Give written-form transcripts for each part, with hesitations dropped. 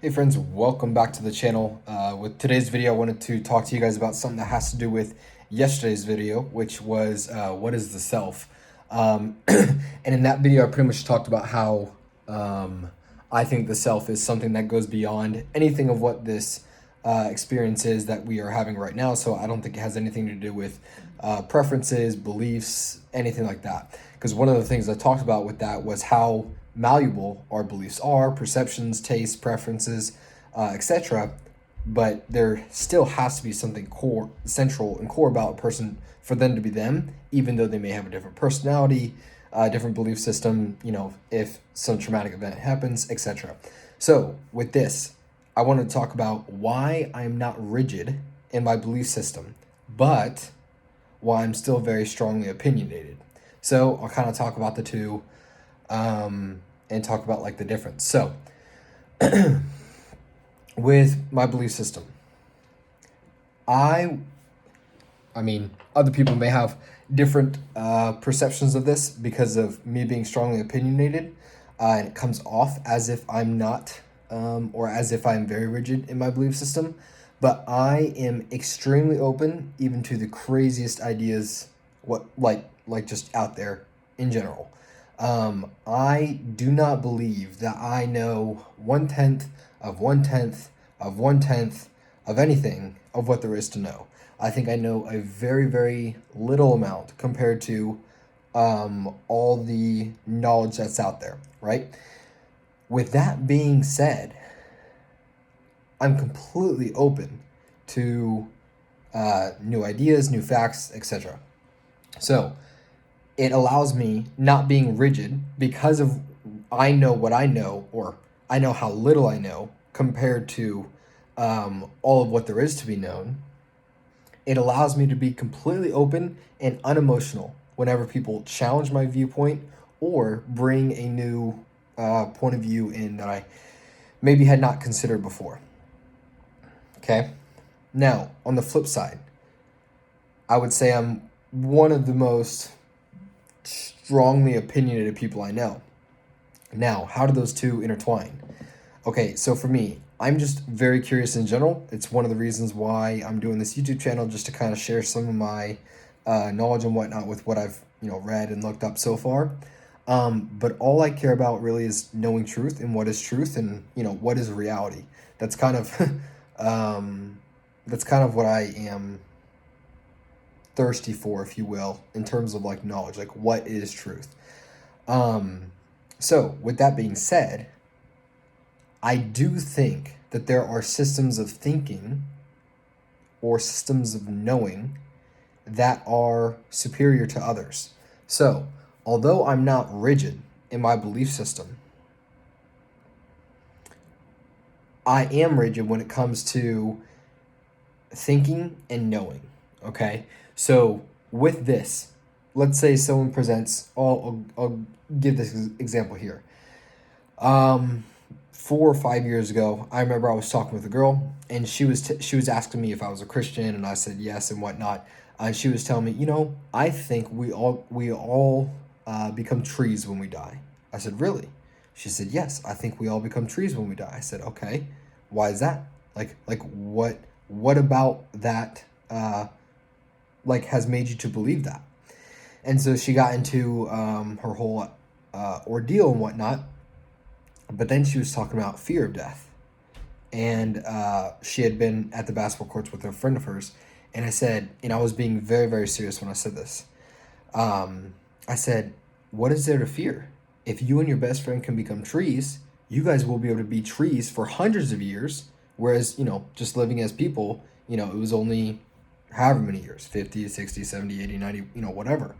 Hey friends, welcome back to the channel. With today's video, I wanted to talk to you guys about something that has to do with yesterday's video, which was what is the self? And in that video, I pretty much talked about how I think the self is something that goes beyond anything of what this experience is that we are having right now. So I don't think it has anything to do with preferences, beliefs, anything like that. Because one of the things I talked about with that was how malleable our beliefs are, perceptions, tastes, preferences, etc. But there still has to be something core, central, and core about a person for them to be them, even though they may have a different personality, different belief system, if some traumatic event happens, etc. So, with this, I want to talk about why I'm not rigid in my belief system, but why I'm still very strongly opinionated. So, I'll kind of talk about the two and talk about like the difference. So, with my belief system, I mean, other people may have different perceptions of this because of me being strongly opinionated, and it comes off as if I'm not, or as if I'm very rigid in my belief system. But I am extremely open, even to the craziest ideas, what like just out there in general. I do not believe that I know 1/10 of 1/10 of 1/10 of anything of what there is to know. I think I know a very, very little amount compared to all the knowledge that's out there, right? With that being said, I'm completely open to new ideas, new facts, etc. So it allows me not being rigid because of I know what I know, or I know how little I know compared to all of what there is to be known. It allows me to be completely open and unemotional whenever people challenge my viewpoint or bring a new point of view in that I maybe had not considered before. Okay? Now, on the flip side, I would say I'm one of the most strongly opinionated people I know. Now, how do those two intertwine? Okay, so for me, I'm just very curious in general. It's one of the reasons why I'm doing this YouTube channel, just to kind of share some of my knowledge and whatnot with what I've read and looked up so far. But all I care about really is knowing truth and what is truth and what is reality. That's kind of what I am thirsty for, if you will, in terms of like knowledge, like what is truth. So with that being said, I do think that there are systems of thinking or systems of knowing that are superior to others. So, although I'm not rigid in my belief system, I am rigid when it comes to thinking and knowing. Okay? So, with this, let's say someone presents, I'll give this example here. 4 or 5 years ago, I remember I was talking with a girl, and she was asking me if I was a Christian, and I said yes and whatnot. And she was telling me, I think we all become trees when we die. I said, really? She said, yes, I think we all become trees when we die. I said, okay, why is that? Like what about that has made you to believe that? And so she got into her whole ordeal and whatnot. But then she was talking about fear of death. And she had been at the basketball courts with a friend of hers. And I said, and I was being very, very serious when I said this. I said, what is there to fear? If you and your best friend can become trees, you guys will be able to be trees for hundreds of years. Whereas, just living as people, it was only however many years, 50, 60, 70, 80, 90, whatever.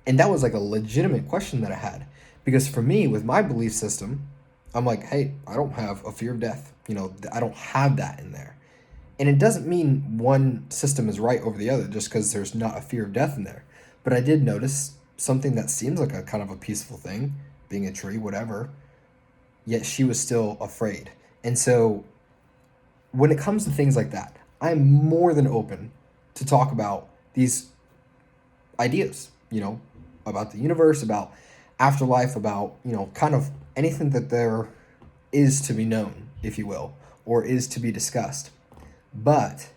And that was like a legitimate question that I had. Because for me, with my belief system, I'm like, hey, I don't have a fear of death. I don't have that in there. And it doesn't mean one system is right over the other just because there's not a fear of death in there. But I did notice something that seems like a kind of a peaceful thing, being a tree, whatever, yet she was still afraid. And so when it comes to things like that, I'm more than open to talk about these ideas, about the universe, about afterlife, about, kind of anything that there is to be known if you will, or is to be discussed. But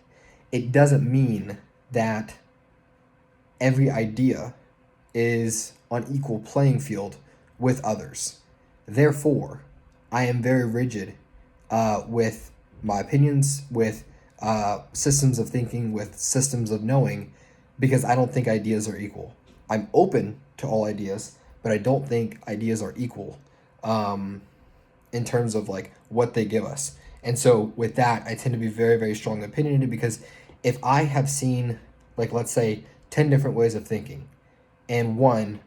it doesn't mean that every idea is on equal playing field with others. Therefore, I am very rigid with my opinions, with systems of thinking, with systems of knowing, because I don't think ideas are equal. I'm open to all ideas, but I don't think ideas are equal in terms of like what they give us. And so with that, I tend to be very, very strongly opinionated because if I have seen, like, let's say 10 different ways of thinking, and one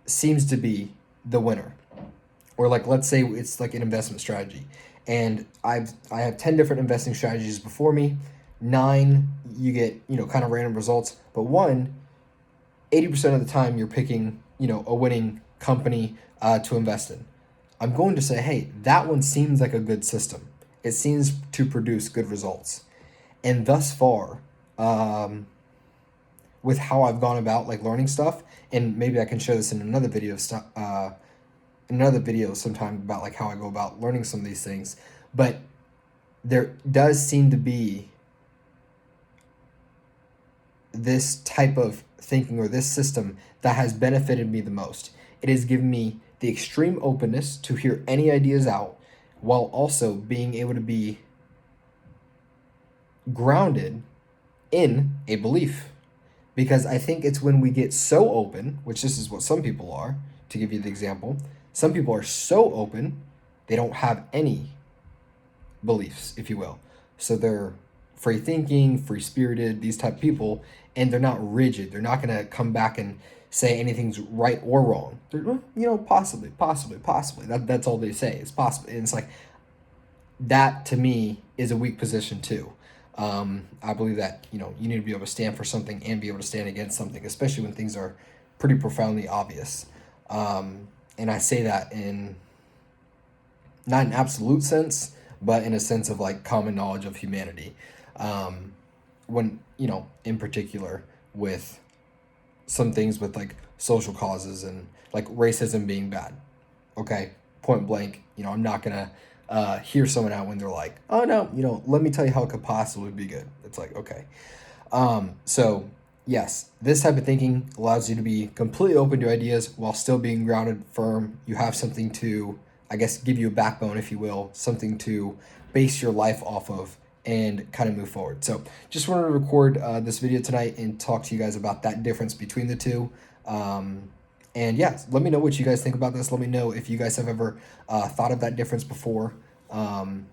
seems to be the winner, or like let's say it's like an investment strategy, and I have 10 different investing strategies before me. 9 you get, kind of random results, but one, 80% of the time you're picking, a winning company to invest in. I'm going to say, hey, that one seems like a good system. It seems to produce good results. And thus far, with how I've gone about like learning stuff, and maybe I can share this in another video sometime about like how I go about learning some of these things. But there does seem to be this type of thinking or this system that has benefited me the most. It has given me the extreme openness to hear any ideas out while also being able to be grounded in a belief. Because I think it's when we get so open, which this is what some people are, to give you the example, some people are so open, they don't have any beliefs, if you will. So they're free thinking, free spirited, these type of people, and they're not rigid. They're not going to come back and say anything's right or wrong. They're, possibly. That's all they say. It's possible. And it's like, that to me is a weak position too. I believe that, you need to be able to stand for something and be able to stand against something, especially when things are pretty profoundly obvious. And I say that in not an absolute sense, but in a sense of like common knowledge of humanity. When, in particular with some things with like social causes and like racism being bad. Okay, point blank, I'm not gonna hear someone out when they're like, oh no, let me tell you how it could possibly be good. It's like, okay. So yes, this type of thinking allows you to be completely open to ideas while still being grounded, firm. You have something to, I guess, give you a backbone, if you will, something to base your life off of and kind of move forward. So just wanted to record this video tonight and talk to you guys about that difference between the two. And yeah, let me know what you guys think about this. Let me know if you guys have ever thought of that difference before,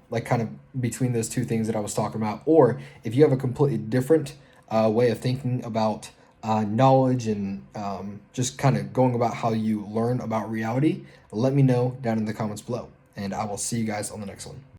like kind of between those two things that I was talking about, or if you have a completely different way of thinking about knowledge and just kind of going about how you learn about reality. Let me know down in the comments below, and I will see you guys on the next one.